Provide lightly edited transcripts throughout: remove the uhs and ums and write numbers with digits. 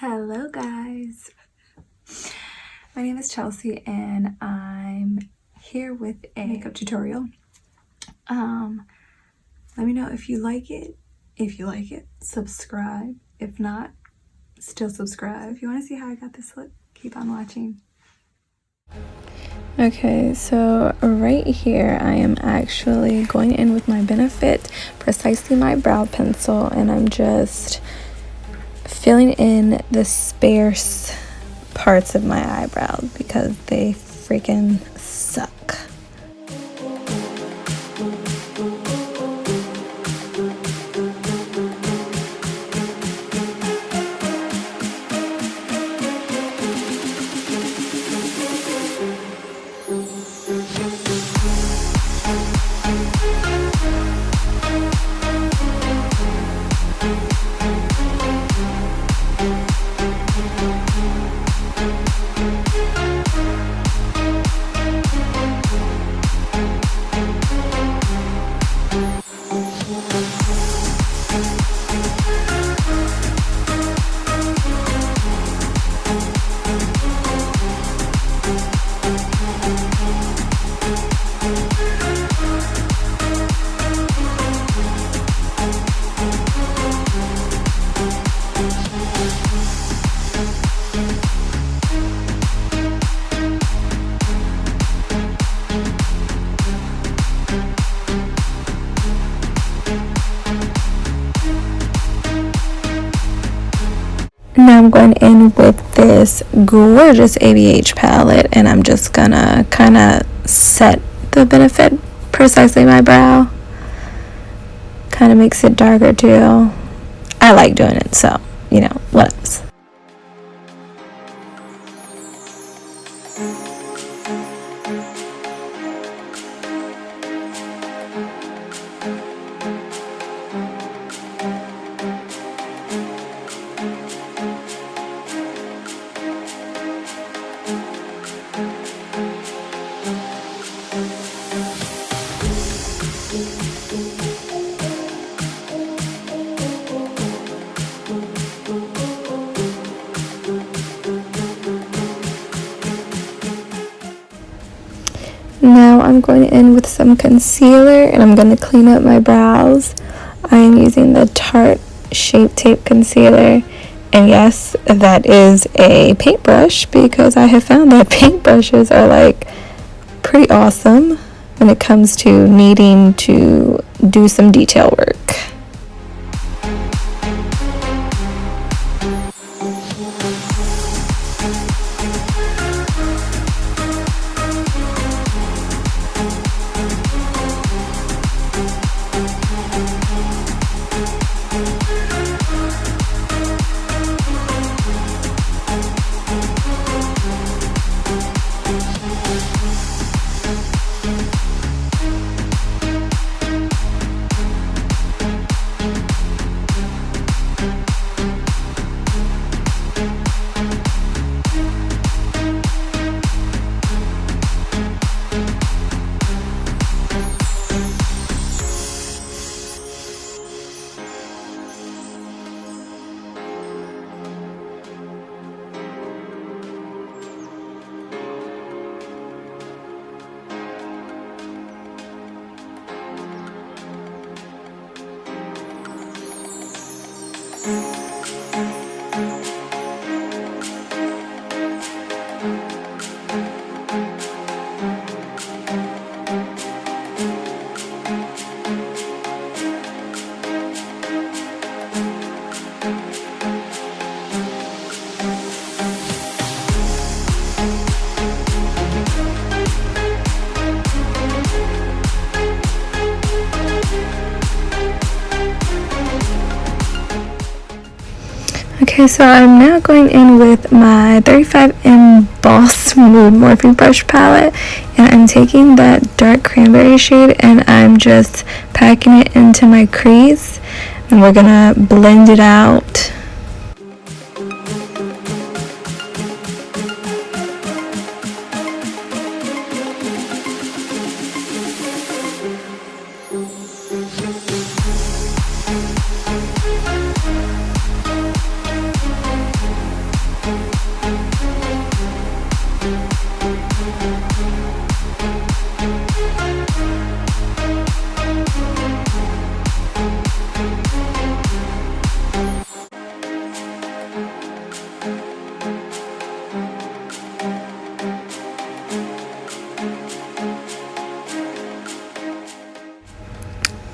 Hello guys, my name is Chelsea and I'm here with a makeup tutorial. Let me know if you like it. If you like it, subscribe. If not, still subscribe. If you want to see how I got this look, keep on watching. Okay, so right here I am actually going in with my Benefit Precisely My Brow Pencil, and I'm just filling in the sparse parts of my eyebrows because they freaking suck. Now I'm going in with this gorgeous ABH palette, and I'm just gonna kind of set the Benefit Precisely My Brow. Kind of makes it darker too. I like doing it, so you know what else. Now I'm going in with some concealer and I'm going to clean up my brows. I am using the Tart Shape Tape Concealer. And yes, that is a paintbrush because I have found that paintbrushes are like pretty awesome when it comes to needing to do some detail work. Okay, so I'm now going in with my 35M Boss Mood Morphe brush palette, and I'm taking that dark cranberry shade and I'm just packing it into my crease, and we're gonna blend it out.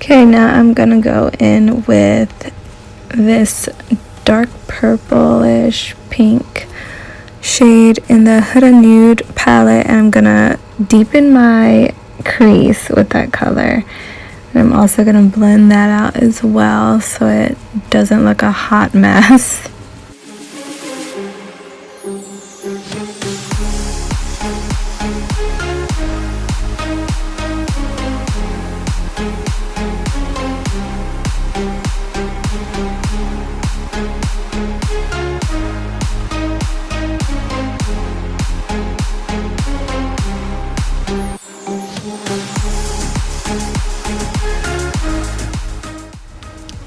Okay, now I'm gonna go in with this dark purplish pink shade in the Huda Nude palette, and I'm gonna deepen my crease with that color. And I'm also gonna blend that out as well so it doesn't look a hot mess.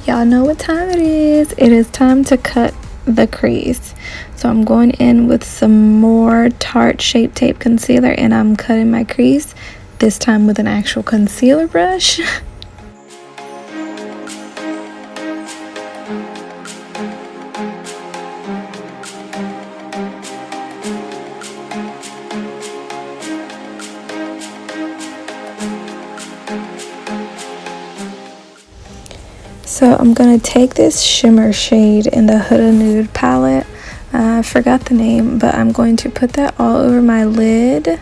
Y'all know what time it is. It is time to cut the crease. So I'm going in with some more Tarte Shape Tape Concealer, and I'm cutting my crease, this time with an actual concealer brush. So I'm going to take this shimmer shade in the Huda Nude palette. I forgot the name, but I'm going to put that all over my lid.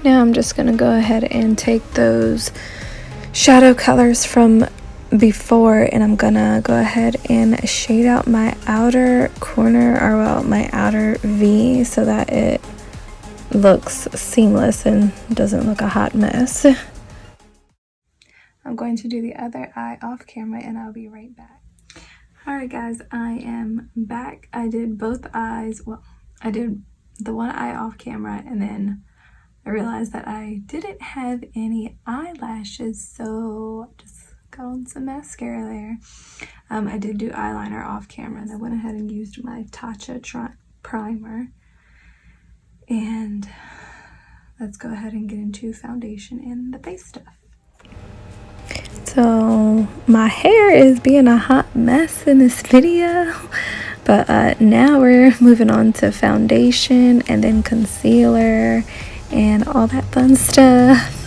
Now I'm just going to go ahead and take those shadow colors from before, and I'm going to go ahead and shade out my outer corner, or well, my outer V, so that it looks seamless and doesn't look a hot mess. I'm going to do the other eye off camera, and I'll be right back. Alright guys, I am back. I did both eyes. Well, I did the one eye off camera, and then I realized that I didn't have any eyelashes, so I just got on some mascara there. I did do eyeliner off camera, and I went ahead and used my Tatcha primer. And let's go ahead and get into foundation and the face stuff. So my hair is being a hot mess in this video, but now we're moving on to foundation and then concealer and all that fun stuff.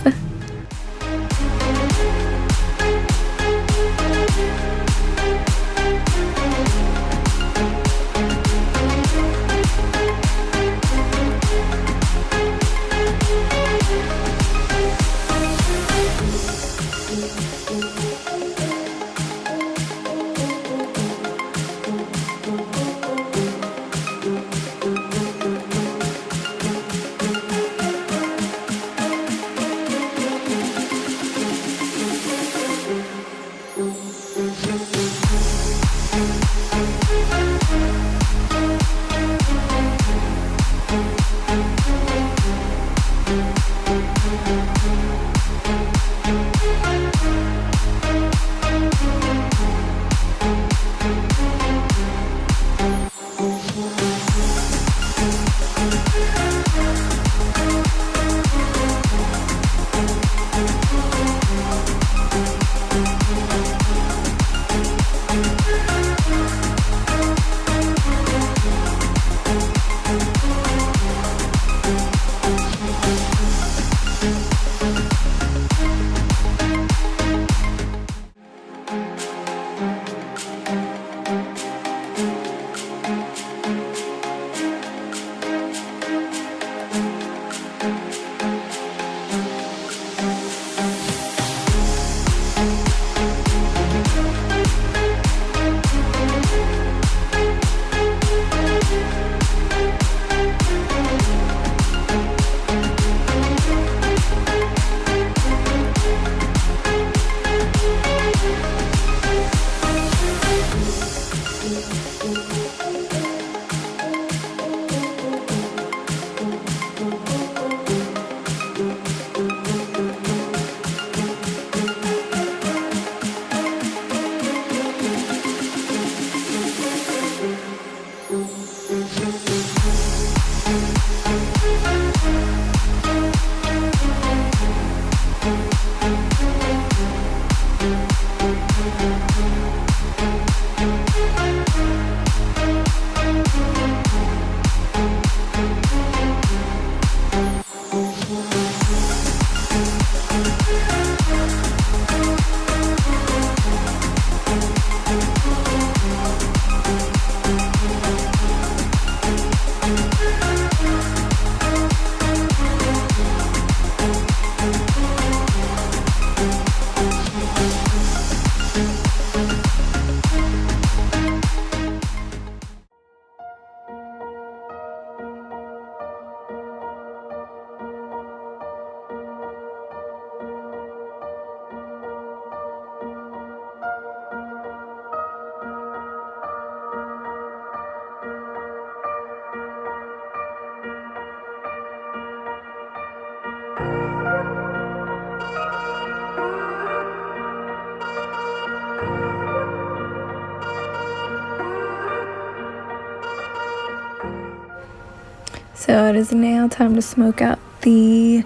So it is now time to smoke out the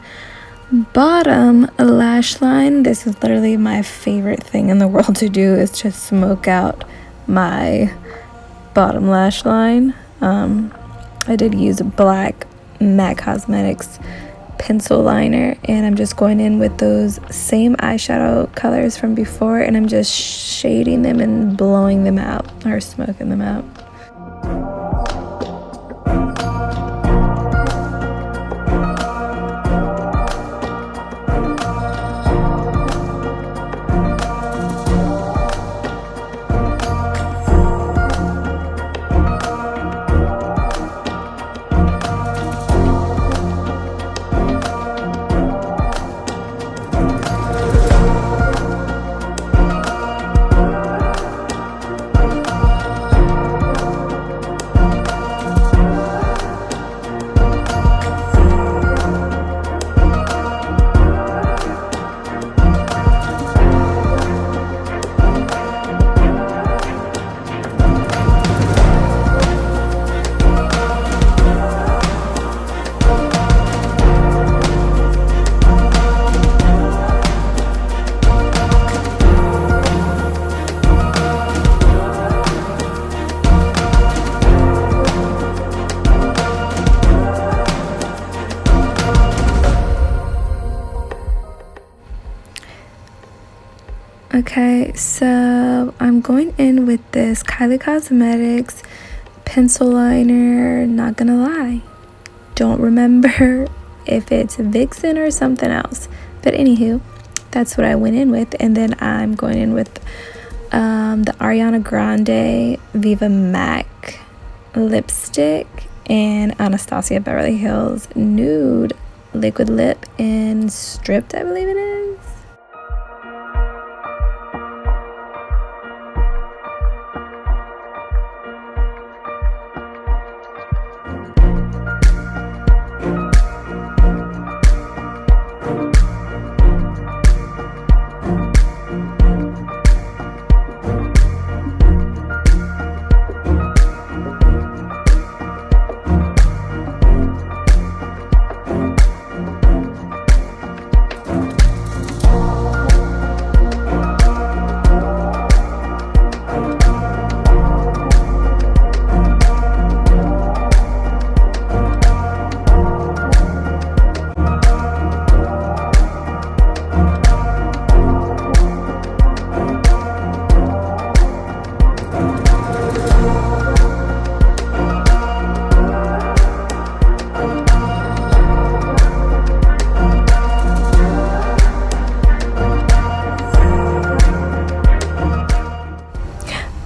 bottom lash line. This is literally my favorite thing in the world to do, is just smoke out my bottom lash line. I did use a black MAC Cosmetics pencil liner, and I'm just going in with those same eyeshadow colors from before, and I'm just shading them and blowing them out, or smoking them out. Okay, so I'm going in with this Kylie Cosmetics pencil liner. Not gonna lie, don't remember if it's Vixen or something else, but anywho, that's what I went in with. And then I'm going in with the Ariana Grande Viva MAC lipstick and Anastasia Beverly Hills Nude liquid lip in Stripped, I believe it is.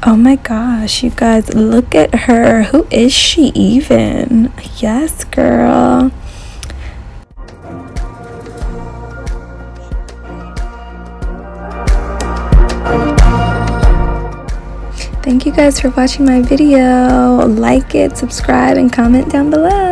Oh my gosh, you guys, look at her. Who is she even? Yes, girl. Thank you guys for watching my video. Like it, subscribe, and comment down below.